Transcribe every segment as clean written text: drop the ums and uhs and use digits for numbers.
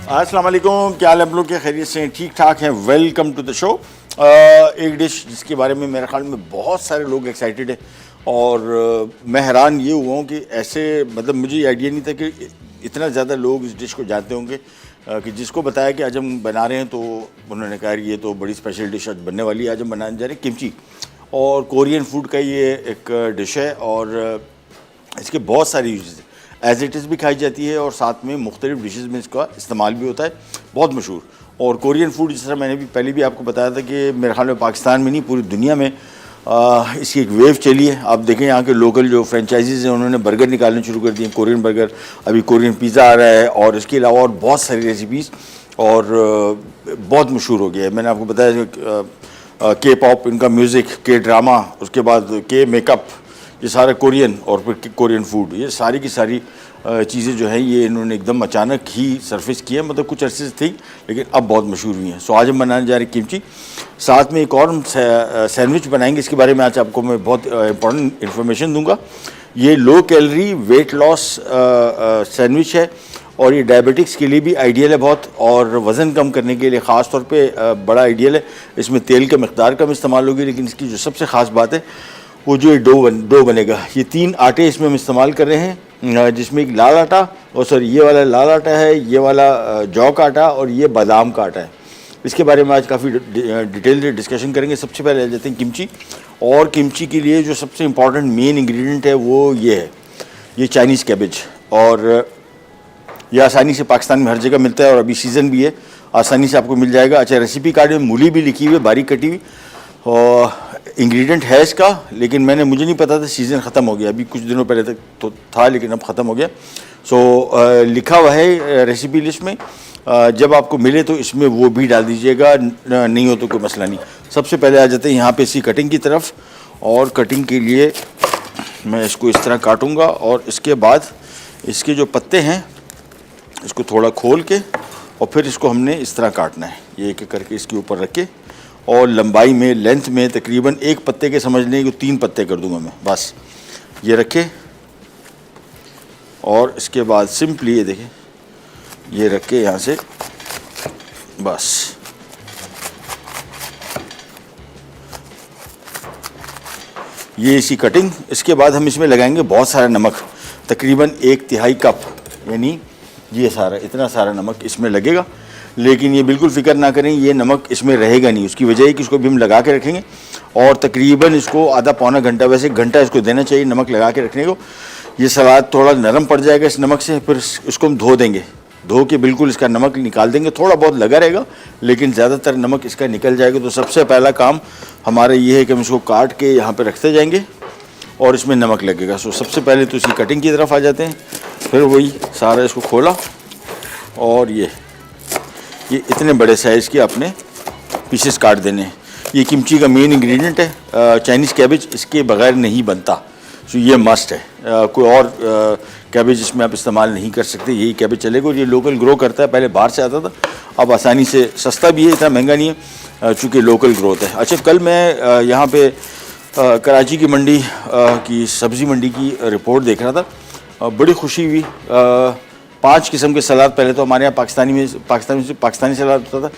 अस्सलाम वालेकुम, क्या हाल है आप लोग के? खैरियत से ठीक ठाक हैं? Welcome to the show. एक डिश जिसके बारे में मेरे ख्याल में बहुत सारे लोग एक्साइटेड हैं और मैं हैरान ये हुआ हूँ कि ऐसे मतलब मुझे आइडिया नहीं था कि इतना ज़्यादा लोग इस डिश को जानते होंगे कि जिसको बताया कि आज हम बना रहे हैं तो उन्होंने कहा ये तो बड़ी स्पेशल डिश आज बनने वाली है। आज हम बनाने जा रहे हैं किमची और कोरियन फूड का ये एक डिश है और इसके बहुत सारे यूजेस एज इट इज़ भी खाई जाती है और साथ में मुख्तलिफ डिशेज़ में इसका इस्तेमाल भी होता है। बहुत मशहूर और कोरियन फूड जिस तरह मैंने भी पहले भी आपको बताया था कि मेरे ख्याल में पाकिस्तान में नहीं पूरी दुनिया में इसकी एक वेव चली है। आप देखें यहाँ के लोकल जो फ्रेंचाइजीज़ हैं उन्होंने बर्गर निकालने शुरू कर दिए, कोरियन बर्गर, अभी कोरियन पिज़्ज़ा आ रहा है और इसके अलावा और बहुत सारी रेसिपीज़ और बहुत मशहूर हो गया है। मैंने आपको बताया के पॉप, इनका म्यूज़िक, के ड्रामा, उसके बाद के मेकअप, ये सारा कोरियन और फिर कोरियन फूड, ये सारी की सारी चीज़ें जो हैं ये इन्होंने एकदम अचानक ही सरफेस की है। मतलब कुछ अरसे से थी लेकिन अब बहुत मशहूर हुई हैं। सो आज हम बनाने जा रहे हैं किमची, साथ में एक और सैंडविच बनाएंगे। इसके बारे में आज आपको मैं बहुत इंपॉर्टेंट इन्फॉर्मेशन दूंगा। ये low calorie weight loss sandwich है और ये डायबिटिक्स के लिए भी आइडियल है बहुत, और वज़न कम करने के लिए ख़ास तौर पे बड़ा आइडियल है। इसमें तेल का मिक़दार कम इस्तेमाल होगी, लेकिन इसकी जो सबसे ख़ास बात है वो जो ये डो बनेगा। ये 3 आटे इसमें हम इस्तेमाल कर रहे हैं, जिसमें एक लाल आटा और सॉरी ये वाला लाल आटा है, ये वाला जौ का आटा और ये बादाम का आटा है। इसके बारे में आज काफ़ी डिटेल से डिस्कशन करेंगे। सबसे पहले आ जाते हैं किमची, और किमची के लिए जो सबसे इम्पॉर्टेंट मेन इंग्रेडिएंट है वो ये है, ये चाइनीज़ कैबेज। और ये आसानी से पाकिस्तान में हर जगह मिलता है और अभी सीज़न भी है, आसानी से आपको मिल जाएगा। अच्छा, रेसिपी कार्ड में मूली भी लिखी हुई है, बारीक कटी हुई, और इंग्रेडिएंट है इसका, लेकिन मुझे नहीं पता था, सीज़न ख़त्म हो गया। अभी कुछ दिनों पहले तक तो था लेकिन अब ख़त्म हो गया। सो लिखा हुआ है रेसिपी लिस्ट में, जब आपको मिले तो इसमें वो भी डाल दीजिएगा, नहीं हो तो कोई मसला नहीं। सबसे पहले आ जाते हैं यहाँ पे इसी कटिंग की तरफ, और कटिंग के लिए मैं इसको इस तरह काटूँगा और इसके बाद इसके जो पत्ते हैं इसको थोड़ा खोल के और फिर इसको हमने इस तरह काटना है, ये एक करके इसके ऊपर रख के, और लंबाई में लेंथ में तकरीबन एक पत्ते के समझ लें कि 3 पत्ते कर दूंगा मैं, बस ये रखे। और इसके बाद सिंपली ये देखें, ये रख के यहाँ से बस ये इसी कटिंग। इसके बाद हम इसमें लगाएंगे बहुत सारा नमक, तकरीबन 1/3 कप, यानी ये सारा इतना सारा नमक इसमें लगेगा। लेकिन ये बिल्कुल फ़िक्र ना करें, ये नमक इसमें रहेगा नहीं। उसकी वजह है कि इसको भी हम लगा के रखेंगे और तकरीबन इसको आधा पौना घंटा, वैसे घंटा इसको देना चाहिए नमक लगा के रखने को। ये सलाद थोड़ा नरम पड़ जाएगा इस नमक से, फिर इसको हम धो देंगे, धो के बिल्कुल इसका नमक निकाल देंगे। थोड़ा बहुत लगा रहेगा लेकिन ज़्यादातर नमक इसका निकल जाएगा। तो सबसे पहला काम हमारा ये है कि हम इसको काट के यहाँ पर रखते जाएंगे और इसमें नमक लगेगा। सो सबसे पहले तो इसी कटिंग की तरफ आ जाते हैं, फिर वही सारा इसको खोला और ये इतने बड़े साइज़ के अपने पीसेस काट देने हैं। ये किमची का मेन इंग्रेडिएंट है, चाइनीज़ कैबेज, इसके बगैर नहीं बनता। तो ये मस्ट है, कोई और कैबेज इसमें आप इस्तेमाल नहीं कर सकते, यही कैबेज चलेगा। ये लोकल ग्रो करता है, पहले बाहर से आता था, अब आसानी से सस्ता भी है, इतना महंगा नहीं है चूँकि लोकल ग्रोथ है। अच्छा, कल मैं यहाँ पे कराची की मंडी की सब्ज़ी मंडी की रिपोर्ट देख रहा था, बड़ी खुशी हुई। 5 किस्म के सलाद, पहले तो हमारे यहाँ पाकिस्तानी सलाद होता था,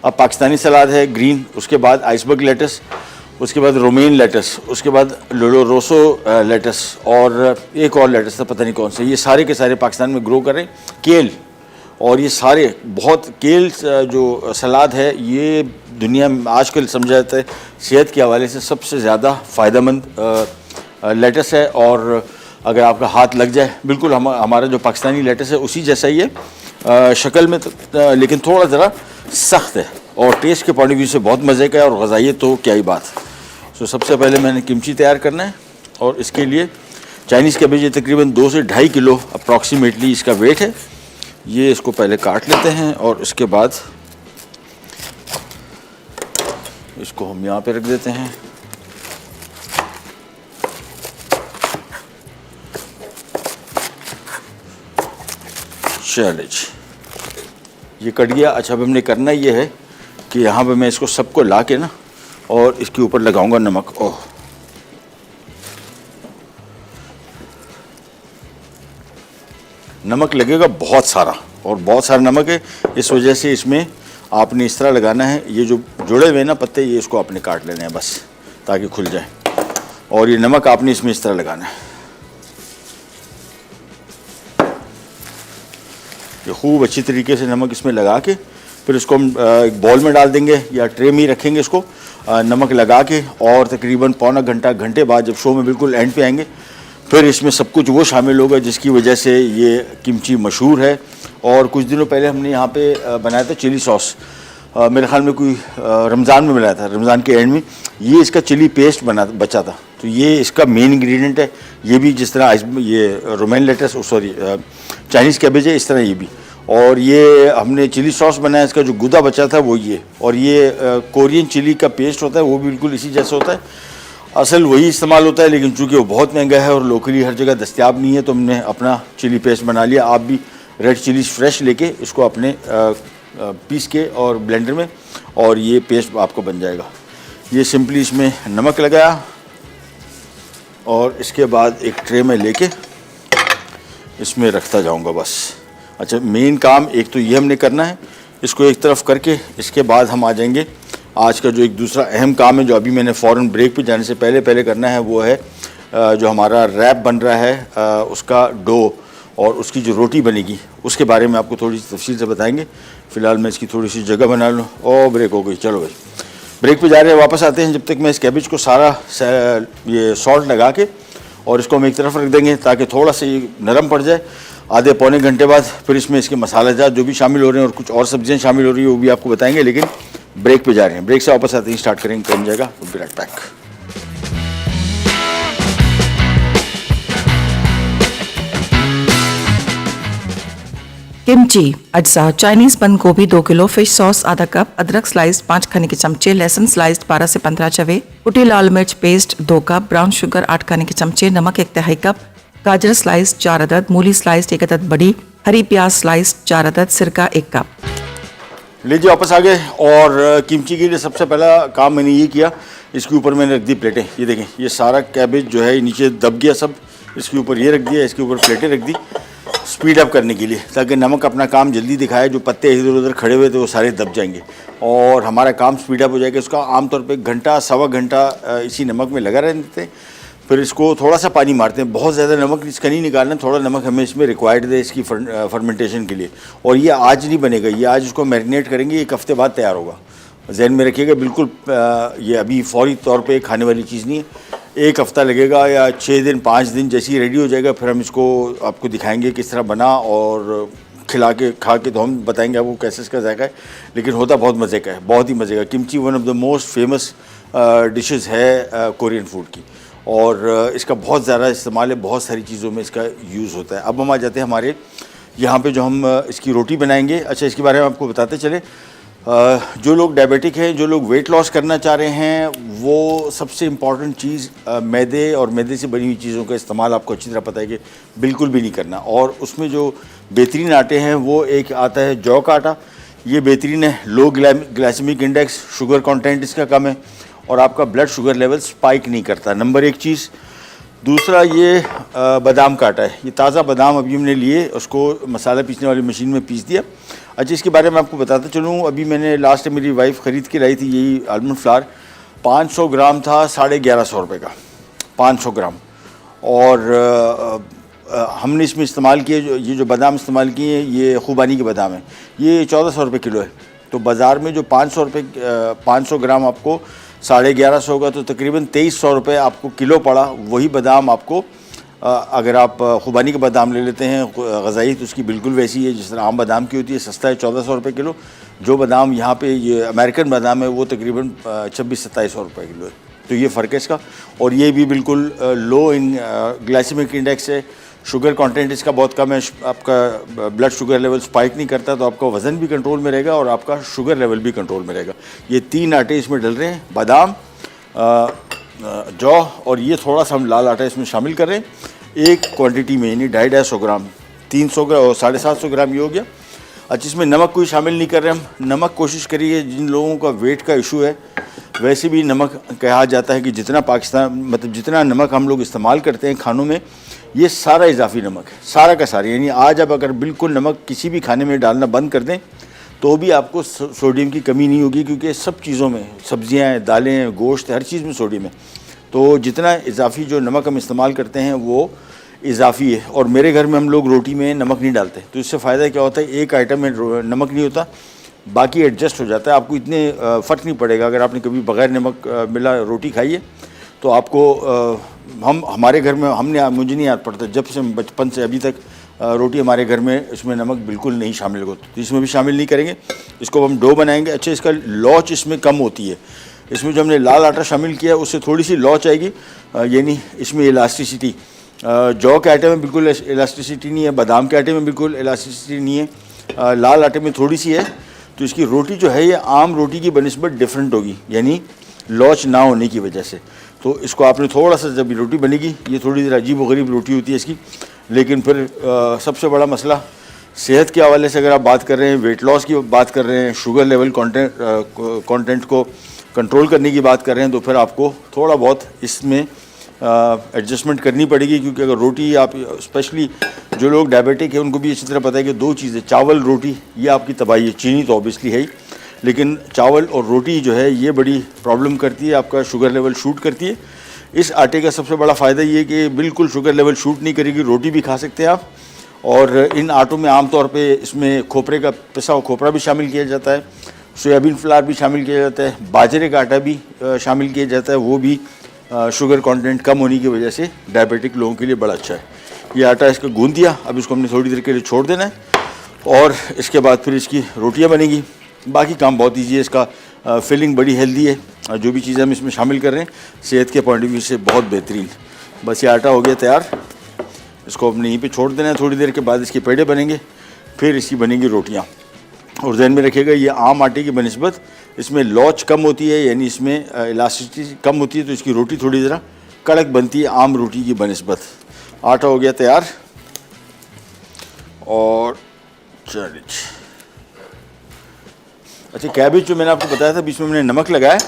अब पाकिस्तानी सलाद है ग्रीन, उसके बाद आइसबर्ग लेटस, उसके बाद रोमेन लेटस, उसके बाद लोरोसो लेटस, और एक और लेटस था पता नहीं कौन सा। ये सारे के सारे पाकिस्तान में ग्रो कर रहे हैं। केल, और ये सारे बहुत केल जो सलाद है ये दुनिया में आजकल समझा जाता है सेहत के हवाले से सबसे ज़्यादा फ़ायदेमंद लेटस है। और अगर आपका हाथ लग जाए, बिल्कुल हमारा जो पाकिस्तानी लेटस है उसी जैसा ही है शक्ल में, लेकिन थोड़ा ज़रा सख्त है और टेस्ट के पॉइंट ऑफ व्यू से बहुत मज़े का है, और ग़ज़ाइयत तो क्या ही बात। सो सबसे पहले मैंने किमची तैयार करना है और इसके लिए चाइनीज़ कैबेज ये तकरीबन 2 से 2.5 किलो अप्रॉक्सीमेटली इसका वेट है। ये इसको पहले काट लेते हैं और इसके बाद इसको हम यहाँ पे रख देते हैं। चलिए जी, ये कट गया। अच्छा, अब हमने करना ये है कि यहाँ पे मैं इसको सबको ला के ना और इसके ऊपर लगाऊंगा नमक। ओह, नमक लगेगा बहुत सारा, और बहुत सारा नमक है, इस वजह से इसमें आपने इस तरह लगाना है। ये जो जुड़े हुए ना पत्ते, ये इसको आपने काट लेने हैं बस, ताकि खुल जाए। और ये नमक आपने इसमें इस तरह लगाना है। ये खूब अच्छी तरीके से नमक इसमें लगा के फिर इसको हम एक बॉल में डाल देंगे या ट्रे में ही रखेंगे इसको नमक लगा के। और तकरीबन पौना घंटे बाद जब शो में बिल्कुल एंड पे आएंगे, फिर इसमें सब कुछ वो शामिल होगा जिसकी वजह से ये किमची मशहूर है। और कुछ दिनों पहले हमने यहाँ पे बनाया था चिली सॉस, मेरे ख्याल में कोई रमज़ान में बनाया था, रमज़ान के एंड में। ये इसका चिली पेस्ट बचा था, तो ये इसका मेन इंग्रेडिएंट है। ये भी जिस तरह ये romaine lettuce, sorry Chinese cabbage है, इस तरह ये भी। और ये हमने चिली सॉस बनाया, इसका जो गुदा बचा था वो ये। और ये कोरियन चिली का पेस्ट होता है, वो भी बिल्कुल इसी जैसा होता है, असल वही इस्तेमाल होता है। लेकिन चूँकि वो बहुत महंगा है और लोकली हर जगह दस्तियाब नहीं है, तो हमने अपना चिली पेस्ट बना लिया। आप भी रेड चिली फ्रेश लेके इसको अपने पीस के और ब्लेंडर में, और ये पेस्ट आपको बन जाएगा। ये सिंपली इसमें नमक लगाया और इसके बाद एक ट्रे में लेके इसमें रखता जाऊंगा बस। अच्छा, मेन काम एक तो ये हमने करना है, इसको एक तरफ करके इसके बाद हम आ जाएंगे आज का जो एक दूसरा अहम काम है, जो अभी मैंने फ़ौरन ब्रेक पे जाने से पहले करना है। वो है जो हमारा रैप बन रहा है उसका डो, और उसकी जो रोटी बनेगी उसके बारे में आपको थोड़ी सी तफसील से बताएंगे। फ़िलहाल मैं इसकी थोड़ी सी जगह बना लूँ। और ब्रेक हो गई, चलो भाई ब्रेक पे जा रहे हैं, वापस आते हैं। जब तक मैं इस कैबेज को सारा ये सॉल्ट लगा के और इसको हम एक तरफ रख देंगे ताकि थोड़ा सा ये नरम पड़ जाए। आधे पौने घंटे बाद फिर इसमें इसके मसालेजात जो भी शामिल हो रहे हैं और कुछ और सब्जियां शामिल हो रही है वो भी आपको बताएंगे। लेकिन ब्रेक पे जा रहे हैं, ब्रेक से वापस आते ही स्टार्ट करेंगे, बन जाएगा राइट बैक। किमची अज्जा चाइनीज बंद गोभी 2 किलो, फिश सॉस आधा कप, अदरक स्लाइस्ड 5 खाने के चमचे, लहसुन स्लाइस्ड 12 से 15 चवे, कुटी लाल मिर्च पेस्ट 2 कप, ब्राउन शुगर 8 खाने के चमचे, नमक 1/2 कप, गाजर स्लाइस्ड 4 अदद, मूली स्लाइस्ड 1 अदद बड़ी, हरी प्याज स्लाइस्ड 4 अदद, सिरका 1 कप। लीजिए वापस आ गए। और किमची के लिए सबसे पहला काम मैंने ये किया, इसके ऊपर मैंने रख दी प्लेटें। ये देखें, ये सारा कैबेज जो है नीचे दब गया सब, इसके ऊपर ये रख दिया, इसके ऊपर प्लेटें रख दी स्पीड अप करने के लिए, ताकि नमक अपना काम जल्दी दिखाए। जो पत्ते इधर उधर खड़े हुए थे वो सारे दब जाएंगे और हमारा काम स्पीड अप हो जाएगा। इसका आमतौर पे घंटा सवा घंटा इसी नमक में लगा रहते हैं। फिर इसको थोड़ा सा पानी मारते हैं, बहुत ज़्यादा नमक इसका नहीं निकालना, थोड़ा नमक हमें इसमें रिक्वायर्ड है इसकी फर्मेंटेशन के लिए। और ये आज नहीं बनेगा, ये आज इसको मैरिनेट करेंगे, 1 हफ्ते बाद तैयार होगा। जहन में रखिएगा, बिल्कुल ये अभी फौरी तौर पे खाने वाली चीज़ नहीं है। 1 हफ्ता लगेगा या 6 दिन 5 दिन, जैसे ही रेडी हो जाएगा फिर हम इसको आपको दिखाएंगे किस तरह बना, और खिला के खा के तो हम बताएंगे आपको कैसे इसका जायका है। लेकिन होता बहुत मज़े का है, बहुत ही मज़े का। Kimchi one of the most famous dishes है कोरियन फूड की, और इसका बहुत ज़्यादा इस्तेमाल है, बहुत सारी चीज़ों में इसका यूज़ होता है। अब हम आ जाते हैं हमारे यहाँ पे जो हम इसकी रोटी बनाएंगे। अच्छा, इसके बारे में आपको बताते चले, जो लोग डायबिटिक हैं, जो लोग वेट लॉस करना चाह रहे हैं, वो सबसे इम्पॉर्टेंट चीज़ मैदे और मैदे से बनी हुई चीज़ों का इस्तेमाल आपको अच्छी तरह पता है कि बिल्कुल भी नहीं करना। और उसमें जो बेहतरीन आटे हैं वो एक आता है जौ का आटा, ये बेहतरीन है, लो ग्लाइसेमिक इंडेक्स, शुगर कंटेंट इसका कम है और आपका ब्लड शुगर लेवल स्पाइक नहीं करता, नंबर 1 चीज़। दूसरा ये बादाम का आटा है, ये ताज़ा बादाम अभी हमने लिए, उसको मसाला पीसने वाली मशीन में पीस दिया। अच्छा, इसके बारे में आपको बताता चलूँ, अभी मैंने लास्ट मेरी वाइफ ख़रीद के लाई थी यही आलमंड फ्लावर, 500 ग्राम था 1150 रुपये का, 500 ग्राम। और हमने इसमें इस्तेमाल किए ये जो बादाम इस्तेमाल किए हैं, ये खुबानी के बादाम है, ये 1400 रुपये किलो है। तो बाज़ार में जो 500 ग्राम आपको 1150 होगा, तो तकरीबन 2300 रुपये आपको किलो पड़ा। वही बादाम आपको अगर आप खुबानी के बादाम ले लेते हैं गज़ाई, तो उसकी बिल्कुल वैसी है जिस तरह आम बादाम की होती है, सस्ता है 1400 रुपये किलो। जो बादाम यहाँ पे ये अमेरिकन बादाम है वो तकरीबन 2600-2700 रुपये किलो है। तो ये फ़र्क है इसका। और ये भी बिल्कुल लो इन ग्लाइसेमिक इंडेक्स है, शुगर कंटेंट इसका बहुत कम है, आपका ब्लड शुगर लेवल स्पाइक नहीं करता, तो आपका वज़न भी कंट्रोल में रहेगा और आपका शुगर लेवल भी कंट्रोल में रहेगा। ये 3 आटे इसमें डल रहे हैं, बादाम, जौ और ये थोड़ा सा हम लाल आटा इसमें शामिल कर रहे हैं, एक क्वांटिटी में, यानी 250 ग्राम, 300 ग्राम और 750 ग्राम ये हो गया। अच्छा, इसमें नमक कोई शामिल नहीं कर रहे हम। नमक कोशिश करिए, जिन लोगों का वेट का इशू है, वैसे भी नमक कहा जाता है कि जितना पाकिस्तान मतलब जितना नमक हम लोग इस्तेमाल करते हैं खानों में, ये सारा इजाफी नमक है, सारा का सारा। यानी आज आप अगर बिल्कुल नमक किसी भी खाने में डालना बंद कर दें तो भी आपको सोडियम की कमी नहीं होगी, क्योंकि सब चीज़ों में, सब्जियां हैं, दालें हैं, गोश्त है, हर चीज़ में सोडियम है। तो जितना इजाफी जो नमक हम इस्तेमाल करते हैं वो इजाफी है। और मेरे घर में हम लोग रोटी में नमक नहीं डालते, तो इससे फ़ायदा क्या होता है, एक आइटम में नमक नहीं होता, बाकी एडजस्ट हो जाता है। आपको इतने फ़र्क नहीं पड़ेगा। अगर आपने कभी बग़ैर नमक मिला रोटी खाई है तो आपको हमारे घर में मुझे नहीं याद पड़ता, जब से बचपन से अभी तक रोटी हमारे घर में इसमें नमक बिल्कुल नहीं शामिल होता, तो इसमें भी शामिल नहीं करेंगे। इसको हम डो बनाएंगे। अच्छा, इसका लॉच इसमें कम होती है। इसमें जो हमने लाल आटा शामिल किया है उससे थोड़ी सी लॉच आएगी, यानी इसमें इलास्टिसिटी। जौ के आटे में बिल्कुल इलास्टिसिटी नहीं है, बादाम के आटे में बिल्कुल इलास्टिसिटी नहीं है, लाल आटे में थोड़ी सी है। तो इसकी रोटी जो है ये आम रोटी की बनिस्बत डिफरेंट होगी, यानी लॉच ना होने की वजह से। तो इसको आपने थोड़ा सा, जब रोटी बनेगी, ये थोड़ी देर अजीब व गरीब रोटी होती है इसकी, लेकिन फिर सबसे बड़ा मसला सेहत के हवाले से अगर आप बात कर रहे हैं, वेट लॉस की बात कर रहे हैं, शुगर लेवल कंटेंट को कंट्रोल करने की बात कर रहे हैं, तो फिर आपको थोड़ा बहुत इसमें एडजस्टमेंट करनी पड़ेगी। क्योंकि अगर रोटी आप, स्पेशली जो लोग डायबिटिक है उनको भी अच्छी तरह पता है कि दो चीज़ें, चावल रोटी, ये आपकी तबाही है। चीनी तो ऑब्वियसली है ही, लेकिन चावल और रोटी जो है ये बड़ी प्रॉब्लम करती है, आपका शुगर लेवल शूट करती है। इस आटे का सबसे बड़ा फ़ायदा ये कि बिल्कुल शुगर लेवल शूट नहीं करेगी, रोटी भी खा सकते हैं आप। और इन आटों में आमतौर पे इसमें खोपरे का पिसा हुआ खोपरा भी शामिल किया जाता है, सोयाबीन फ्लावर भी शामिल किया जाता है, बाजरे का आटा भी शामिल किया जाता है, वो भी शुगर कंटेंट कम होने की वजह से डायबिटिक लोगों के लिए बड़ा अच्छा है। ये आटा इसका गूंद दिया, अब इसको हमने थोड़ी देर के लिए छोड़ देना है और इसके बाद फिर इसकी रोटियाँ बनेगी। बाकी काम बहुत ईजी है। इसका फिलिंग बड़ी हेल्दी है, जो भी चीज़ें हम इसमें शामिल कर रहे हैं सेहत के पॉइंट ऑफ व्यू से बहुत बेहतरीन। बस ये आटा हो गया तैयार, इसको हमने यहीं पे छोड़ देना है। थोड़ी देर के बाद इसके पेड़े बनेंगे, फिर इसकी बनेंगी रोटियाँ। और ध्यान में रखिएगा, ये आम आटे की बनिस्बत इसमें लॉच कम होती है, यानी इसमें इलास्टिसिटी कम होती है, तो इसकी रोटी थोड़ी ज़रा कड़क बनती है आम रोटी की बनिस्बत। आटा हो गया तैयार और चलिए। अच्छा, कैबेज जो मैंने आपको बताया था बीच में मैंने नमक लगाया,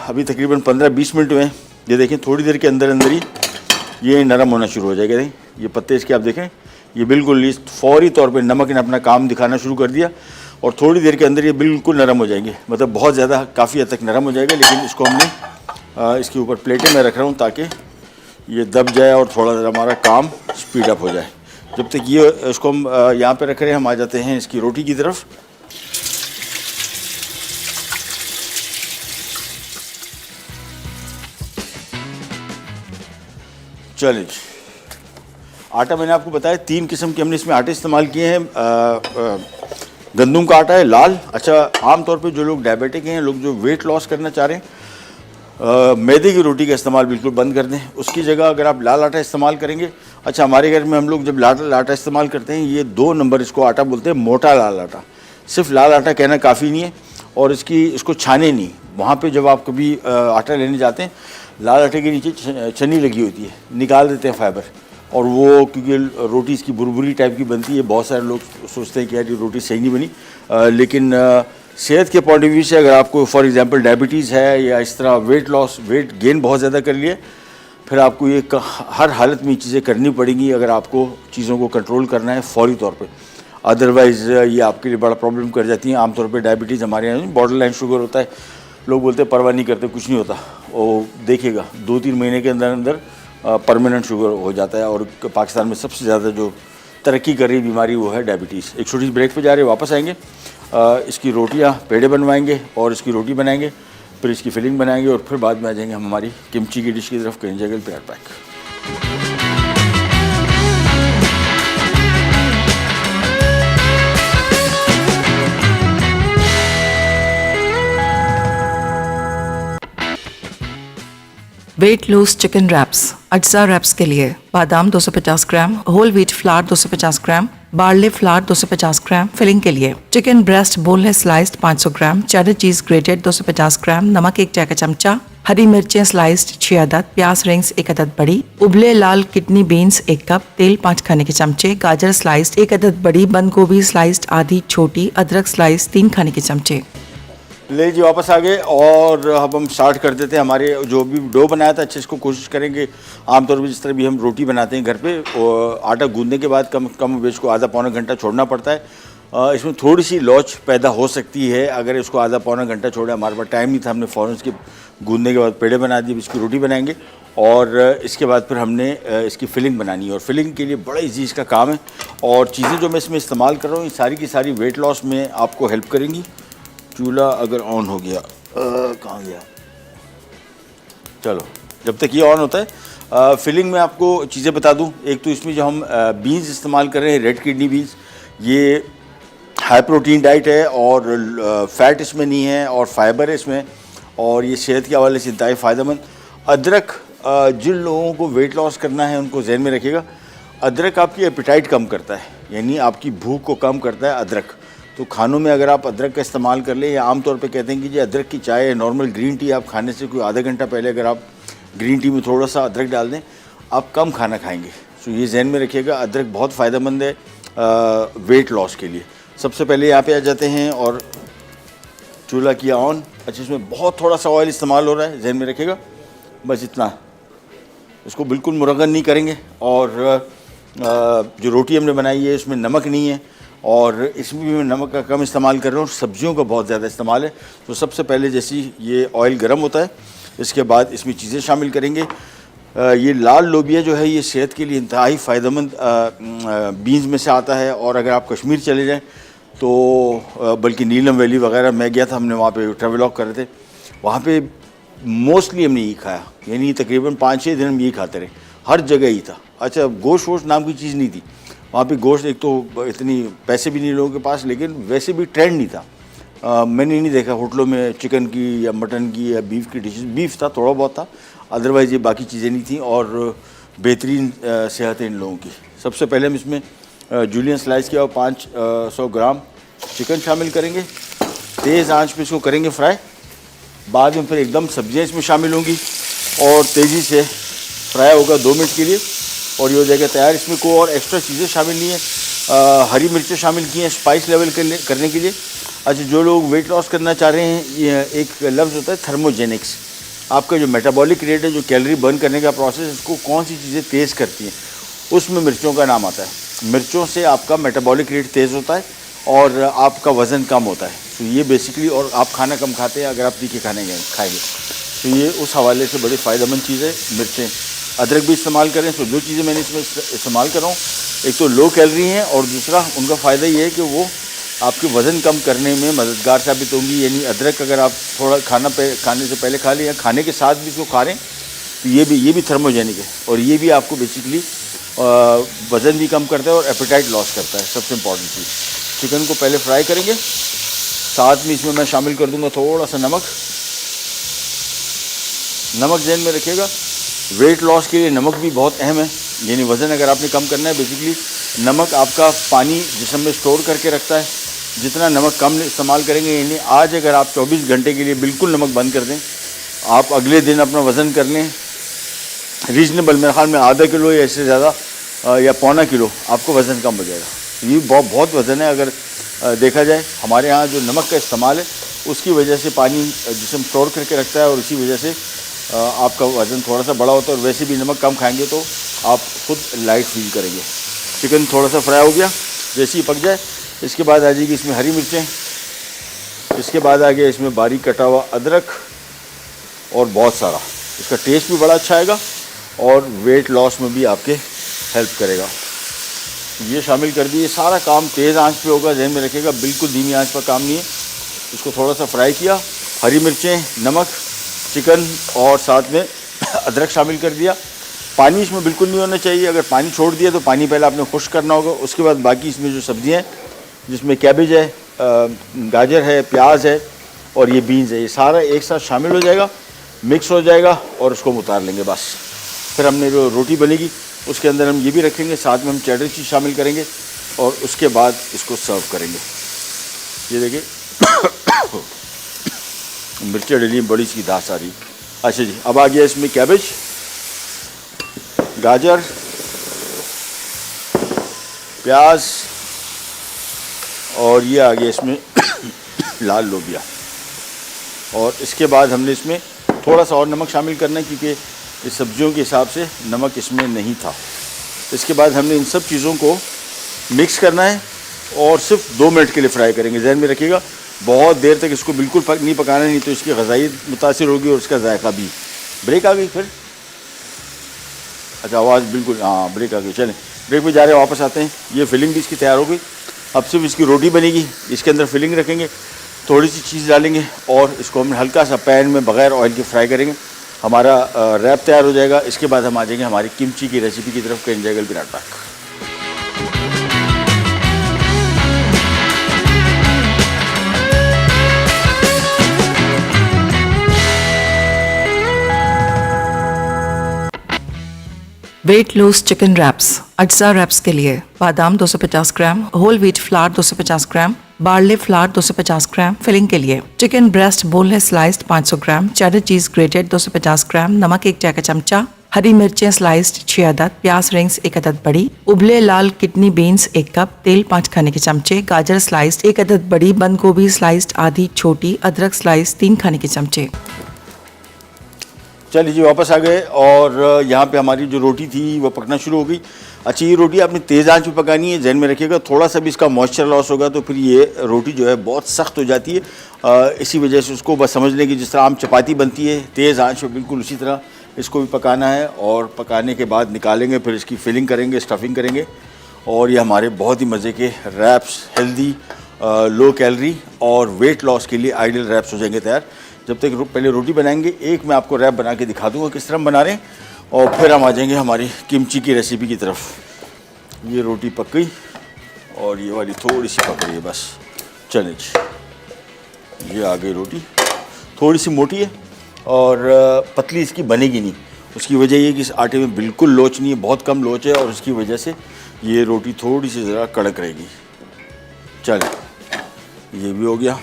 अभी तकरीबन 15-20 मिनट हुए। ये देखें, थोड़ी देर के अंदर अंदर ही ये नरम होना शुरू हो जाएगा। नहीं, ये पत्ते इसके आप देखें, ये बिल्कुल फौरी तौर पे नमक ने अपना काम दिखाना शुरू कर दिया और थोड़ी देर के अंदर ये बिल्कुल नरम हो जाएंगे। मतलब बहुत ज़्यादा, काफ़ी हद तक नरम हो जाएगा। लेकिन इसको हमने इसके ऊपर प्लेटें में रख रहा हूँ ताकि ये दब जाए और थोड़ा ज़रा हमारा काम स्पीड अप हो जाए। जब तक ये इसको हम यहाँ पर रख रहे हैं, हम आ जाते हैं इसकी रोटी की तरफ। चलिए, आटा मैंने आपको बताया 3 किस्म के हमने इसमें आटे इस्तेमाल किए हैं। गंदम का आटा है लाल। अच्छा, आमतौर पे जो लोग डायबिटिक हैं, लोग जो वेट लॉस करना चाह रहे हैं, मैदे की रोटी का इस्तेमाल बिल्कुल बंद कर दें। उसकी जगह अगर आप लाल आटा इस्तेमाल करेंगे, अच्छा हमारे घर में हम लोग जब लाल आटा इस्तेमाल करते हैं, ये 2 नंबर इसको आटा बोलते हैं, मोटा लाल आटा। सिर्फ लाल आटा कहना काफ़ी नहीं है, और इसको छाने नहीं। वहाँ पर जब आप कभी आटा लेने जाते हैं, लाल आटे के नीचे छन्नी लगी होती है, निकाल देते हैं फाइबर, और वो क्योंकि रोटी इसकी बुरबुरी टाइप की बनती है, बहुत सारे लोग सोचते हैं कि यार ये रोटी सही नहीं बनी। लेकिन सेहत के पॉइंट ऑफ व्यू से अगर आपको फॉर एग्जांपल डायबिटीज़ है या इस तरह वेट गेन बहुत ज़्यादा कर लिए, फिर आपको ये हर हालत में ये चीज़ें करनी पड़ेंगी अगर आपको चीज़ों को कंट्रोल करना है फौरी तौर पे। अदरवाइज़ ये आपके लिए बड़ा प्रॉब्लम कर जाती हैं। आमतौर पे डायबिटीज़ हमारे यहाँ बॉर्डर लाइन शुगर होता है, लोग बोलते हैं परवाह नहीं करते, कुछ नहीं होता। और देखिएगा 2-3 महीने के अंदर अंदर परमानेंट शुगर हो जाता है। और पाकिस्तान में सबसे ज़्यादा जो तरक्की कर रही बीमारी वो है डायबिटीज़। एक छोटी सी ब्रेक पे जा रहे हैं, वापस आएंगे, इसकी रोटियां पेड़े बनवाएंगे और इसकी रोटी बनाएंगे, फिर इसकी फिलिंग बनाएंगे और फिर बाद में आ जाएंगे हम हमारी किमची की डिश की तरफ। कहीं जगह प्यार pack. Weight lose chicken raps. अज्जा रैप्स के लिए बादाम 250 ग्राम, होल व्हीट फ्लावर 250 ग्राम, बार्ले फ्लावर 250 ग्राम। फिलिंग के लिए चिकन ब्रेस्ट बोनलेस स्लाइस्ड 500 ग्राम, चेडर चीज ग्रेटेड 250 ग्राम, नमक 1 चाय का चमचा, हरी मिर्चें स्लाइस्ड 6 अदद, प्याज रिंग्स 1 अदद बड़ी, उबले लाल किडनी बीन्स 1 कप, तेल 5 खाने के चमचे, गाजर स्लाइस्ड 1 अदद बड़ी, बंद गोभी स्लाइस्ड आधी छोटी, अदरक स्लाइस 3 खाने के चमचे। ले जी वापस आ गए और अब हम स्टार्ट कर देते हैं। हमारे जो भी डो बनाया था अच्छे, इसको कोशिश करेंगे आमतौर पर जिस तरह भी हम रोटी बनाते हैं घर पे, आटा गूंदने के बाद कम वेज को आधा पौना घंटा छोड़ना पड़ता है। इसमें थोड़ी सी लॉच पैदा हो सकती है अगर इसको आधा पौना घंटा छोड़े। हमारे पास टाइम नहीं था, हमने फ़ौरन इसके गूंदने के बाद पेड़े बना दिए, इसकी रोटी बनाएंगे और इसके बाद फिर हमने इसकी फिलिंग बनानी है। और फिलिंग के लिए बड़ा ईजी इसका काम है और चीज़ें जो मैं इसमें इस्तेमाल कर रहा हूँ ये सारी की सारी वेट लॉस में आपको हेल्प करेंगी। चूल्हा अगर ऑन हो गया, कहाँ गया, चलो जब तक ये ऑन होता है फिलिंग में आपको चीज़ें बता दूं। एक तो इसमें जो हम बीन्स इस्तेमाल कर रहे हैं, रेड किडनी बीन्स, ये हाई प्रोटीन डाइट है और फैट इसमें नहीं है और फाइबर है इसमें और ये सेहत के हवाले से इंतहाई फ़ायदेमंद। अदरक, जिन लोगों को वेट लॉस करना है उनको जहन में रखिएगा, अदरक आपकी एपिटाइट कम करता है, यानी आपकी भूख को कम करता है अदरक। तो खानों में अगर आप अदरक का इस्तेमाल कर लें, या आमतौर पे कहते हैं कि जी अदरक की चाय, नॉर्मल ग्रीन टी आप खाने से कोई आधा घंटा पहले अगर आप ग्रीन टी में थोड़ा सा अदरक डाल दें, आप कम खाना खाएंगे। सो ये जहन में रखिएगा, अदरक बहुत फ़ायदेमंद है वेट लॉस के लिए। सबसे पहले यहाँ पे आ जाते हैं और चूल्हा किया ऑन। अच्छा, इसमें बहुत थोड़ा सा ऑयल इस्तेमाल हो रहा है, जहन में रखिएगा, बस इतना। इसको बिल्कुल मुरगन नहीं करेंगे। और जो रोटी हमने बनाई है इसमें नमक नहीं है और इसमें भी मैं नमक का कम इस्तेमाल कर रहा हूँ, सब्जियों का बहुत ज़्यादा इस्तेमाल है। तो सबसे पहले जैसी ये ऑयल गर्म होता है, इसके बाद इसमें चीज़ें शामिल करेंगे। ये लाल लोबिया जो है ये सेहत के लिए इंतहाई फ़ायदेमंद बीन्स में से आता है। और अगर आप कश्मीर चले जाएँ तो बल्कि नीलम वैली वगैरह, मैं गया था, हमने वहाँ पे ट्रैवलॉग कर रहे थे, वहाँ पे मोस्टली हमने यही खाया, यानी तकरीबन 5-6 दिन हम यही खाते रहे, हर जगह ही था। अच्छा, गोश्त वोश्त नाम की चीज़ नहीं थी वहाँ पे। गोश्त, एक तो इतनी पैसे भी नहीं लोगों के पास, लेकिन वैसे भी ट्रेंड नहीं था। मैंने नहीं देखा होटलों में चिकन की या मटन की या बीफ की डिशेस। बीफ था, थोड़ा बहुत था, अदरवाइज़ ये बाकी चीज़ें नहीं थी और बेहतरीन सेहत है इन लोगों की। सबसे पहले हम इसमें जूलियन स्लाइस किया और 500 ग्राम चिकन शामिल करेंगे। तेज़ आंच पे इसको करेंगे फ्राई। बाद में फिर एकदम सब्जियां इसमें शामिल होंगी और तेज़ी से फ्राई होगा 2 मिनट के लिए और ये हो जाएगा तैयार। इसमें कोई और एक्स्ट्रा चीज़ें शामिल नहीं है। हरी मिर्चें शामिल की हैं स्पाइस लेवल करने के लिए। अच्छा, जो लोग वेट लॉस करना चाह रहे हैं, ये एक लफ्ज़ होता है थर्मोजेनिक्स। आपका जो मेटाबॉलिक रेट है, जो कैलोरी बर्न करने का प्रोसेस, इसको कौन सी चीज़ें तेज़ करती हैं, उसमें मिर्चों का नाम आता है। मिर्चों से आपका मेटाबॉलिक रेट तेज़ होता है और आपका वज़न कम होता है। तो ये बेसिकली, और आप खाना कम खाते हैं अगर आप तीखे खाने खाएंगे, तो ये उस हवाले से बड़ी फ़ायदेमंद चीज़ है मिर्चें। अदरक भी इस्तेमाल करें। तो जो चीज़ें मैंने इसमें इस्तेमाल कर रहा हूँ, एक तो लो कैलोरी हैं और दूसरा उनका फ़ायदा ये है कि वो आपके वज़न कम करने में मददगार साबित होंगी। यानी अदरक अगर आप थोड़ा खाने से पहले खा लें या खाने के साथ भी इसको खा लें, तो ये भी थर्मोजेनिक है और ये भी आपको बेसिकली वज़न भी कम करता है और एपेटाइट लॉस करता है। सबसे इम्पॉर्टेंट चीज़, चिकन को पहले फ्राई करेंगे, साथ में इसमें मैं शामिल कर दूंगा थोड़ा सा नमक। नमक ध्यान में रखिएगा, वेट लॉस के लिए नमक भी बहुत अहम है। यानी वज़न अगर आपने कम करना है, बेसिकली नमक आपका पानी जिस्म में स्टोर करके रखता है। जितना नमक कम इस्तेमाल करेंगे, यानी आज अगर आप 24 घंटे के लिए बिल्कुल नमक बंद कर दें, आप अगले दिन अपना वज़न कर लें रीजनेबल, मेरे ख्याल में आधा किलो या इससे ज़्यादा या पौना किलो आपको वज़न कम हो जाएगा। ये बहुत वज़न है। अगर देखा जाए, हमारे यहाँ जो नमक का इस्तेमाल है उसकी वजह से पानी जिस्म स्टोर करके रखता है और इसी वजह से आपका वज़न थोड़ा सा बड़ा होता है। और वैसे भी नमक कम खाएंगे तो आप खुद लाइट फील करेंगे। चिकन थोड़ा सा फ्राई हो गया, जैसे ही पक जाए इसके बाद आ जाएगी इसमें हरी मिर्चें, इसके बाद आ गया इसमें बारीक कटा हुआ अदरक और बहुत सारा। इसका टेस्ट भी बड़ा अच्छा आएगा और वेट लॉस में भी आपके हेल्प करेगा। ये शामिल कर दिए। सारा काम तेज़ आंच पे होगा, ध्यान में रखिएगा, बिल्कुल धीमी आंच पर काम नहीं है। इसको थोड़ा सा फ्राई किया, हरी मिर्चें, नमक, चिकन और साथ में अदरक शामिल कर दिया। पानी इसमें बिल्कुल नहीं होना चाहिए। अगर पानी छोड़ दिया तो पानी पहले आपने खुश्क करना होगा। उसके बाद बाकी इसमें जो सब्जियाँ हैं, जिसमें कैबेज है, गाजर है, प्याज है और ये बीन्स है, ये सारा एक साथ शामिल हो जाएगा, मिक्स हो जाएगा और उसको हम उतार लेंगे बस। फिर हमने जो रोटी बनेगी उसके अंदर हम ये भी रखेंगे, साथ में हम चेडर चीज़ शामिल करेंगे और उसके बाद इसको सर्व करेंगे। ये देखिए मिर्चें डली, बड़ी सी दास आ रही। अच्छा जी, अब आ गया इसमें कैबेज, गाजर, प्याज और ये आ गया इसमें लाल लोबिया। और इसके बाद हमने इसमें थोड़ा सा और नमक शामिल करना है क्योंकि इस सब्जियों के हिसाब से नमक इसमें नहीं था। इसके बाद हमने इन सब चीज़ों को मिक्स करना है और सिर्फ 2 मिनट के लिए फ्राई करेंगे। जहन में रखिएगा, बहुत देर तक इसको बिल्कुल नहीं पकाना, नहीं तो इसकी ग़िज़ाई मुतासिर होगी और इसका जायका भी। ब्रेक आ गई फिर? अच्छा, आवाज़ बिल्कुल, हाँ ब्रेक आ गई। चलें ब्रेक पे जा रहे हैं, वापस आते हैं। ये फिलिंग भी इसकी तैयार हो गई। अब सिर्फ इसकी रोटी बनेगी, इसके अंदर फिलिंग रखेंगे, थोड़ी सी चीज़ डालेंगे और इसको हम हल्का सा पैन में बग़ैर ऑयल के फ्राई करेंगे। हमारा रैप तैयार हो जाएगा। इसके बाद हम आ जाएंगे हमारी किमची की रेसिपी की तरफ। Can Zaggle Virat back. Weight lose chicken raps. अज्जा रैप्स के लिए बादाम 250 ग्राम, होल व्हीट फ्लावर 250 ग्राम, बार्ले फ्लावर 250 ग्राम। फिलिंग के लिए चिकन ब्रेस्ट बोनलेस स्लाइस्ड 500 ग्राम, चेडर चीज ग्रेटेड 250 ग्राम, नमक 1 चाय का चमचा, हरी मिर्चें स्लाइस्ड 6 अदद, प्याज रिंग्स 1 अदद बड़ी, उबले लाल किडनी बीन्स 1 कप, तेल 5 खाने के चमचे, गाजर स्लाइस्ड 1 अदद बड़ी, बंद गोभी स्लाइस्ड आधी छोटी, अदरक स्लाइस 3 खाने के चमचे। चलिए जी, वापस आ गए और यहाँ पे हमारी जो रोटी थी वो पकना शुरू हो गई। अच्छा, ये रोटी आपने तेज़ आंच पे पकानी है, जहन में रखिएगा। थोड़ा सा भी इसका मॉइस्चर लॉस होगा तो फिर ये रोटी जो है बहुत सख्त हो जाती है। इसी वजह से उसको बस समझ लें कि जिस तरह आम चपाती बनती है तेज़ आंच पे, बिल्कुल उसी तरह इसको भी पकाना है। और पकाने के बाद निकालेंगे, फिर इसकी फिलिंग करेंगे, स्टफिंग करेंगे और ये हमारे बहुत ही मज़े के रैप्स, हेल्दी, लो कैलोरी और वेट लॉस के लिए आइडियल रैप्स हो जाएंगे तैयार। जब तक पहले रोटी बनाएंगे, एक मैं आपको रैप बना के दिखा दूंगा किस तरह बना रहे हैं, और फिर हम आ जाएंगे हमारी किमची की रेसिपी की तरफ। ये रोटी पक गई और ये वाली थोड़ी सी पक रही है बस। चलें जी, ये आ गई रोटी। थोड़ी सी मोटी है और पतली इसकी बनेगी नहीं। उसकी वजह ये कि इस आटे में बिल्कुल लोच नहीं है, बहुत कम लोच है और उसकी वजह से ये रोटी थोड़ी सी ज़रा कड़क रहेगी। चलें, ये भी हो गया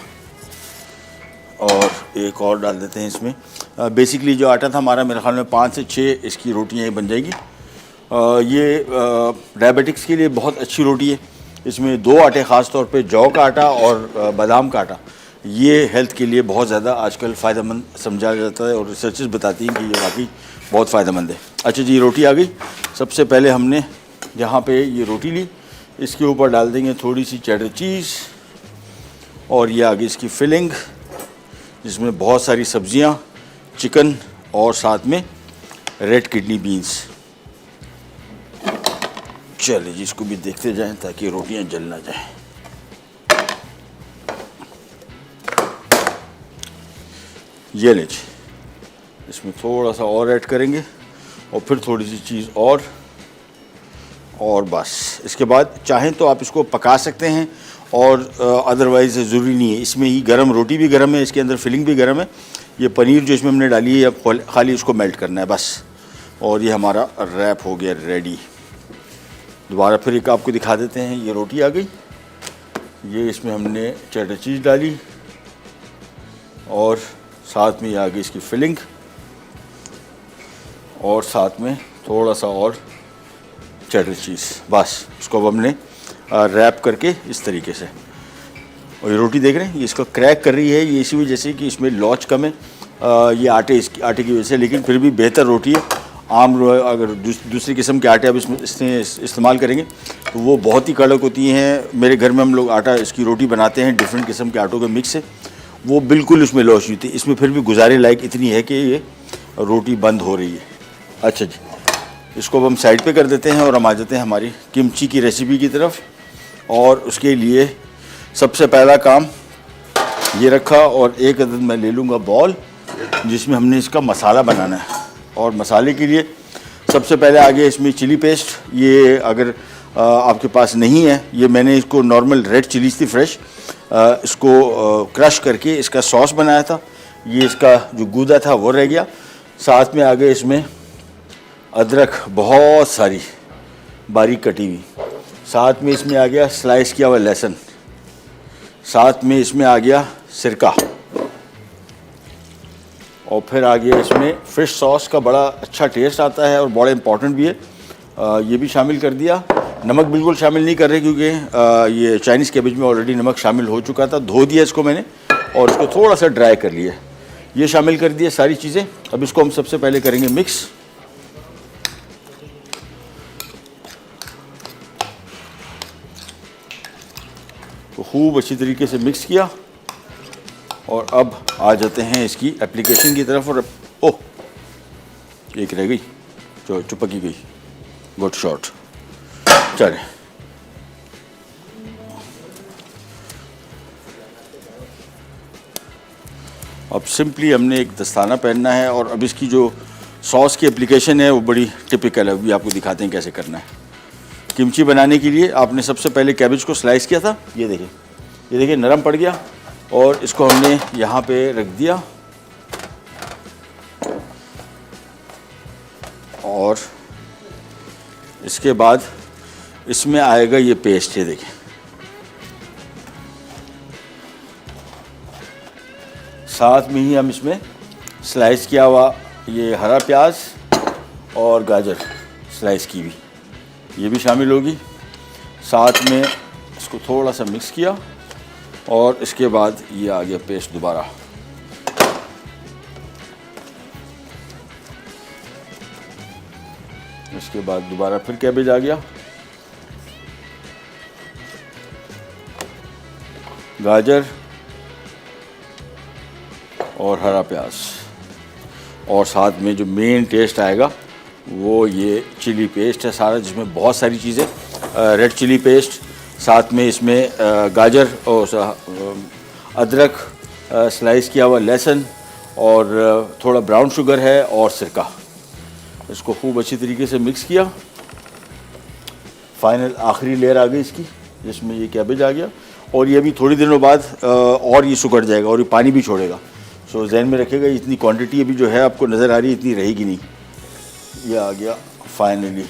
और एक और डाल देते हैं इसमें। बेसिकली जो आटा था हमारा, मेरे ख्याल में 5 से 6 इसकी रोटियाँ ये बन जाएगी। ये डायबिटिक्स के लिए बहुत अच्छी रोटी है। इसमें 2 आटे, ख़ास तौर पे जौ का आटा और बादाम का आटा, ये हेल्थ के लिए बहुत ज़्यादा आजकल फ़ायदेमंद समझा जाता है और रिसर्चेस बताती हैं कि ये वाकई बहुत फ़ायदेमंद है। अच्छा जी, रोटी आ गई। सबसे पहले हमने जहाँ पे ये रोटी ली, इसके ऊपर डाल देंगे थोड़ी सी चेडर चीज़ और ये आ गई इसकी फिलिंग, जिसमें बहुत सारी सब्जियां, चिकन और साथ में रेड किडनी बीन्स। चलिए जी, इसको भी देखते जाएं ताकि रोटियां जल ना जाएं। ये ले जी, इसमें थोड़ा सा और ऐड करेंगे और फिर थोड़ी सी चीज़ और बस। इसके बाद चाहें तो आप इसको पका सकते हैं और अदरवाइज़ ज़रूरी नहीं है। इसमें ही गरम रोटी भी गरम है, इसके अंदर फिलिंग भी गरम है। ये पनीर जो इसमें हमने डाली है, अब खाली इसको मेल्ट करना है बस। और ये हमारा रैप हो गया रेडी। दोबारा फिर एक आपको दिखा देते हैं। ये रोटी आ गई, ये इसमें हमने चेडर चीज़ डाली और साथ में ये आ गई इसकी फिलिंग और साथ में थोड़ा सा और चेडर चीज़। बस इसको अब हमने रैप करके इस तरीके से, और ये रोटी देख रहे हैं ये इसको क्रैक कर रही है। ये इसी वजह से कि इसमें लॉच कम है, ये आटे की वजह से, लेकिन फिर भी बेहतर रोटी है। आम अगर दूसरी किस्म के आटे आप इसमें इस्तेमाल करेंगे तो वो बहुत ही कड़क होती हैं। मेरे घर में हम लोग आटा इसकी रोटी बनाते हैं डिफरेंट किस्म के आटों के मिक्स से, वो बिल्कुल उसमें लॉच नहीं थी। इसमें फिर भी गुजारे लायक इतनी है कि ये रोटी बंद हो रही है। अच्छा जी, इसको अब हम साइड पे कर देते हैं और हम आ जाते हैं हमारी किमची की रेसिपी की तरफ। और उसके लिए सबसे पहला काम ये रखा और एक अदद मैं ले लूँगा बॉल, जिसमें हमने इसका मसाला बनाना है। और मसाले के लिए सबसे पहले आ गया इसमें चिली पेस्ट। ये अगर आपके पास नहीं है, ये मैंने इसको नॉर्मल रेड चिलीज थी फ्रेश, इसको क्रश करके इसका सॉस बनाया था। ये इसका जो गूदा था वो रह गया। साथ में आ गए इसमें अदरक बहुत सारी बारीक कटी हुई, साथ में इसमें आ गया स्लाइस किया हुआ लहसुन, साथ में इसमें आ गया सिरका, और फिर आ गया इसमें फ़िश सॉस का बड़ा अच्छा टेस्ट आता है और बड़ा इम्पॉर्टेंट भी है, ये भी शामिल कर दिया। नमक बिल्कुल शामिल नहीं कर रहे क्योंकि ये चाइनीज़ कैबेज में ऑलरेडी नमक शामिल हो चुका था। धो दिया इसको मैंने और इसको थोड़ा सा ड्राई कर लिया। ये शामिल कर दिए सारी चीज़ें। अब इसको हम सबसे पहले करेंगे मिक्स। तो खूब अच्छी तरीके से मिक्स किया और अब आ जाते हैं इसकी एप्लीकेशन की तरफ। और ओह, एक रह गई जो चुपकी गई, गुड शॉट। चलें, अब सिंपली हमने एक दस्ताना पहनना है और अब इसकी जो सॉस की एप्लीकेशन है वो बड़ी टिपिकल है, अभी आपको दिखाते हैं कैसे करना है। किमची बनाने के लिए आपने सबसे पहले कैबेज को स्लाइस किया था, ये देखिए नरम पड़ गया और इसको हमने यहाँ पे रख दिया और इसके बाद इसमें आएगा ये पेस्ट, ये देखिए साथ में ही हम इसमें स्लाइस किया हुआ ये हरा प्याज और गाजर स्लाइस की हुई ये भी शामिल होगी। साथ में इसको थोड़ा सा मिक्स किया और इसके बाद ये आ गया पेस्ट दोबारा। इसके बाद दोबारा फिर कैबेज आ गया, गाजर और हरा प्याज, और साथ में जो मेन टेस्ट आएगा वो ये चिली पेस्ट है सारा, जिसमें बहुत सारी चीज़ें, रेड चिली पेस्ट, साथ में इसमें गाजर और अदरक, स्लाइस किया हुआ लहसुन और थोड़ा ब्राउन शुगर है और सिरका। इसको खूब अच्छी तरीके से मिक्स किया। फाइनल आखिरी लेयर आ गई इसकी, जिसमें ये कैबेज आ गया और ये भी थोड़ी दिनों बाद और ये सुगड़ जाएगा और ये पानी भी छोड़ेगा। सो जहन में रखिएगा, इतनी क्वांटिटी अभी जो है आपको नज़र आ रही है इतनी रहेगी नहीं। ये आ गया फाइनली।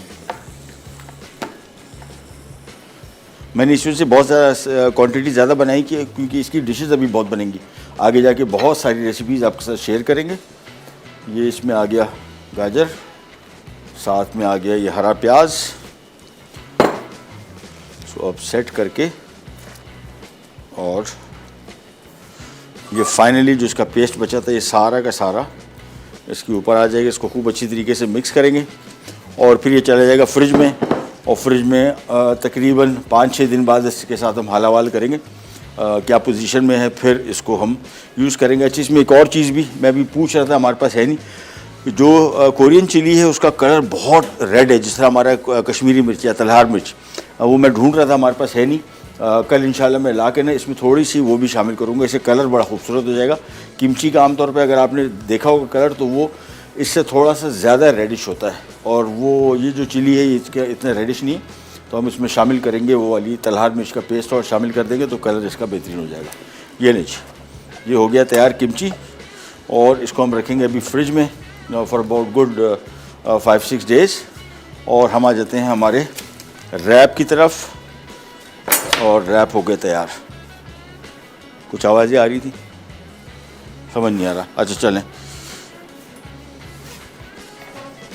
मैंने इसमें से बहुत ज़्यादा क्वांटिटी ज़्यादा बनाई क्योंकि इसकी डिशेस अभी बहुत बनेंगी, आगे जाके बहुत सारी रेसिपीज़ आपके साथ शेयर करेंगे। ये इसमें आ गया गाजर, साथ में आ गया ये हरा प्याज। सो अब सेट करके और ये फाइनली जो इसका पेस्ट बचा था ये सारा का सारा इसके ऊपर आ जाएगा। इसको खूब अच्छी तरीके से मिक्स करेंगे और फिर ये चला जाएगा फ्रिज में, और फ्रिज में तकरीबन 5-6 दिन बाद इसके साथ हम हालावाल करेंगे क्या पोजीशन में है, फिर इसको हम यूज़ करेंगे। अच्छी इसमें एक और चीज़ भी मैं भी पूछ रहा था, हमारे पास है नहीं, जो कोरियन चिली है उसका कलर बहुत रेड है, जिस तरह हमारा कश्मीरी मिर्च या तलहार मिर्च, वो मैं ढूंढ रहा था, हमारे पास है नहीं। कल इंशाल्लाह मैं ला के ना इसमें थोड़ी सी वो भी शामिल करूँगा, इससे कलर बड़ा खूबसूरत हो जाएगा। किमची का आमतौर पे अगर आपने देखा होगा कलर तो वो इससे थोड़ा सा ज़्यादा रेडिश होता है, और वो ये जो चिली है इसका इतना रेडिश नहीं है, तो हम इसमें शामिल करेंगे वो वाली तलहार मिर्च का पेस्ट और शामिल कर देंगे तो कलर इसका बेहतरीन हो जाएगा। ये लीजिए, ये हो गया तैयार किमची, और इसको हम रखेंगे अभी फ्रिज में फॉर अबाउट गुड 5-6 डेज़। और हम आ जाते हैं हमारे रैप की तरफ, और रैप हो गया तैयार। कुछ आवाज़ें आ रही थी, समझ नहीं आ रहा। अच्छा चलें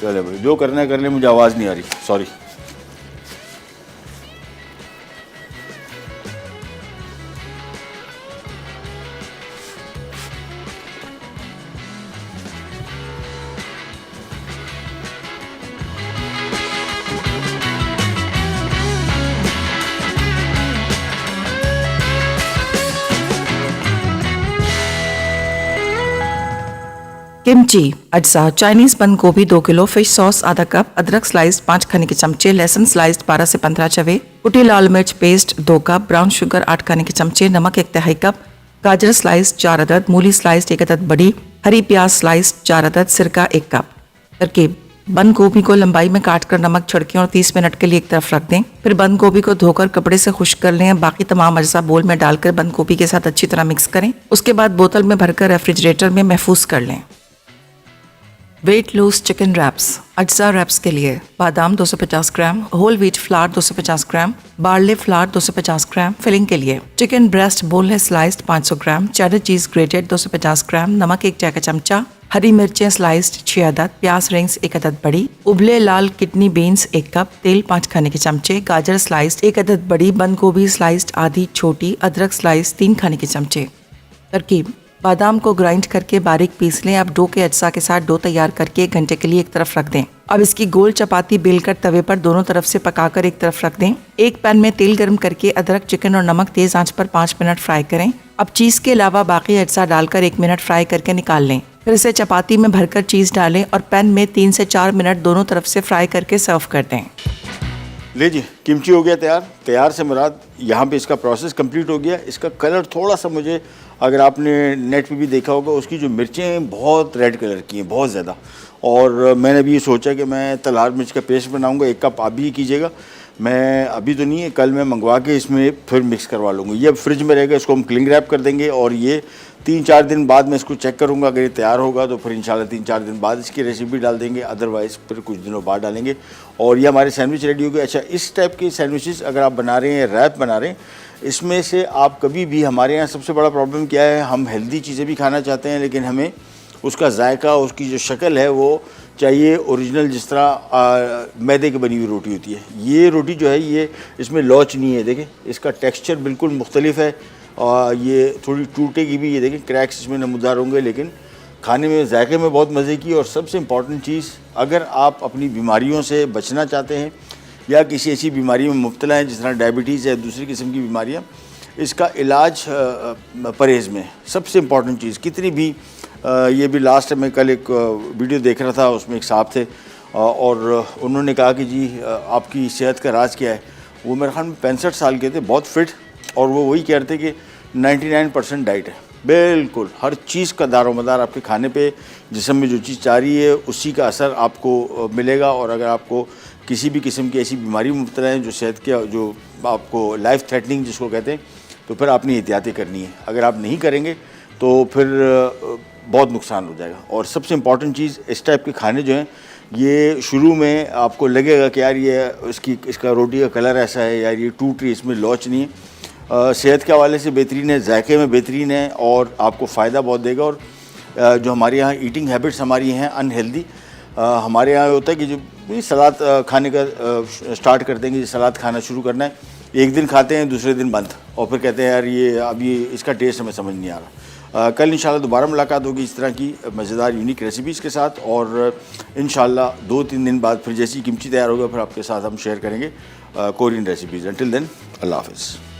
भाई, जो करना है कर ले, मुझे आवाज़ नहीं आ रही, सॉरी। किमची अज्जा चाइनीज बंद गोभी 2 किलो, फिश सॉस आधा कप, अदरक स्लाइस्ड 5 खाने के चमचे, लहसुन स्लाइस्ड 12 से 15 चवे, कुटी लाल मिर्च पेस्ट 2 कप, ब्राउन शुगर 8 खाने के चमचे, नमक 1 तिहाई कप, गाजर स्लाइस्ड 4 अदद, मूली स्लाइस्ड 1 अदद बड़ी, हरी प्याज स्लाइस्ड 4 अदद, सिरका 1 कप। तरकीब: बंद गोभी को लंबाई में काटकर नमक छिड़कें और 30 मिनट के लिए एक तरफ रख दें। फिर बंद गोभी को धोकर कपड़े से खुश्क कर लें। बाकी तमाम अज्जा बोल में डालकर बंद गोभी के साथ अच्छी तरह मिक्स करें। उसके बाद बोतल में भरकर रेफ्रिजरेटर में महफूज कर लें। Weight lose chicken raps. अज्जा रैप्स के लिए बादाम 250 ग्राम, होल व्हीट फ्लावर 250 ग्राम, बार्ले फ्लावर 250 ग्राम। फिलिंग के लिए चिकन ब्रेस्ट बोनलेस स्लाइस्ड 500 ग्राम, चेडर चीज ग्रेटेड 250 ग्राम, नमक 1 चाय का चमचा, हरी मिर्चें स्लाइस्ड 6 अदद, प्याज रिंग्स 1 अदद बड़ी, उबले लाल किडनी बीन्स 1 कप, तेल 5 खाने के चमचे, गाजर स्लाइस्ड 1 अदद बड़ी, बंद गोभी स्लाइस्ड आधी छोटी, अदरक स्लाइस्ड 3 खाने के चमचे। तरकीब: बादाम को ग्राइंड करके बारीक पीस लें। अब डो के अज्जा के साथ डो तैयार करके 1 घंटे के लिए एक तरफ रख दें। अब इसकी गोल चपाती बेलकर तवे पर दोनों तरफ से पकाकर एक तरफ रख दें। एक पैन में तेल गर्म करके अदरक, चिकन और नमक तेज आंच पर 5 मिनट फ्राई करें। अब चीज के अलावा बाकी अज्जा डालकर 1 मिनट फ्राई करके निकाल लें। फिर इसे चपाती में भरकर चीज डालें और पैन में 3 से 4 मिनट दोनों तरफ से फ्राई करके सर्व कर दें। ले जी, किमची हो गया तैयार। तैयार से मुराद यहाँ पे इसका प्रोसेस कंप्लीट हो गया। इसका कलर थोड़ा सा, मुझे अगर आपने नेट पे भी देखा होगा, उसकी जो मिर्चें हैं बहुत रेड कलर की हैं, बहुत ज़्यादा। और मैंने भी ये सोचा कि मैं तलार मिर्च का पेस्ट बनाऊंगा। 1 कप आप भी कीजिएगा। मैं अभी तो नहीं है, कल मैं मंगवा के इसमें फिर मिक्स करवा लूँगा। ये अब फ्रिज में रहेगा, इसको हम क्लिंग रैप कर देंगे और ये 3-4 दिन बाद मैं इसको चेक करूंगा। अगर ये तैयार होगा तो फिर इंशाल्लाह 3-4 दिन बाद इसकी रेसिपी डाल देंगे, अदरवाइज़ फिर कुछ दिनों बाद डालेंगे। और ये हमारे सैंडविच रेडी हो गए। अच्छा, इस टाइप के सैंडविचेस अगर आप बना रहे हैं, रैप बना रहे हैं, इसमें से आप कभी भी, हमारे यहाँ सबसे बड़ा प्रॉब्लम क्या है, हम हेल्दी चीज़ें भी खाना चाहते हैं लेकिन हमें उसका जायका, उसकी जो शक्ल है वो चाहिए ओरिजिनल, जिस तरह मैदे की बनी हुई रोटी होती है। ये रोटी जो है, ये इसमें लॉच नहीं है। देखें, इसका टेक्सचर बिल्कुल मुख्तलिफ है और ये थोड़ी टूटेगी भी। ये देखें, क्रैक्स इसमें नमूदार होंगे, लेकिन खाने में, जायके में बहुत मज़े की। और सबसे इम्पॉर्टेंट चीज़, अगर आप अपनी बीमारियों से बचना चाहते हैं या किसी ऐसी बीमारी में मुब्तला हैं जिस तरह डायबिटीज़ है, दूसरी किस्म की बीमारियाँ, इसका इलाज परहेज़ में सबसे इम्पॉर्टेंट चीज़। कितनी भी ये भी लास्ट में कल एक वीडियो देख रहा था, उसमें एक साहब थे और उन्होंने कहा कि जी आपकी सेहत का राज क्या है। वो मेरे ख्याल में 65 साल के थे, बहुत फिट, और वो वही कह रहे थे कि 99% डाइट है। बिल्कुल हर चीज़ का दारोमदार आपके खाने पे, जिस्म में जो चीज़ चाह रही है उसी का असर आपको मिलेगा। और अगर आपको किसी भी किस्म की ऐसी बीमारी में मुब्तला है जो सेहत के, जो आपको लाइफ थ्रेटनिंग जिसको कहते हैं, तो फिर आपने एहतियातें करनी है। अगर आप नहीं करेंगे तो फिर बहुत नुकसान हो जाएगा। और सबसे इम्पॉर्टेंट चीज़, इस टाइप के खाने जो हैं, ये शुरू में आपको लगेगा कि यार ये इसका रोटी का कलर ऐसा है, यार ये टूट रही, इसमें लॉच नहीं है। सेहत के हवाले से बेहतरीन है, जायके में बेहतरीन है और आपको फ़ायदा बहुत देगा। और जो हमारे यहाँ ईटिंग हैबिट्स हमारी हैं अनहेल्दी, हमारे यहाँ होता है कि जो सलाद खाने का स्टार्ट कर देंगे, सलाद खाना शुरू करना है, एक दिन खाते हैं, दूसरे दिन बंद, और फिर कहते हैं यार ये अभी इसका टेस्ट हमें समझ नहीं आ रहा। कल इंशाल्लाह दोबारा मुलाकात होगी इस तरह की मज़ेदार यूनिक रेसिपीज़ के साथ। और इंशाल्लाह 2-3 दिन बाद फिर जैसी किमची तैयार होगा, फिर आपके साथ हम शेयर करेंगे कोरियन रेसिपीज़। अंटिल देन, अल्लाह हाफ़िज़।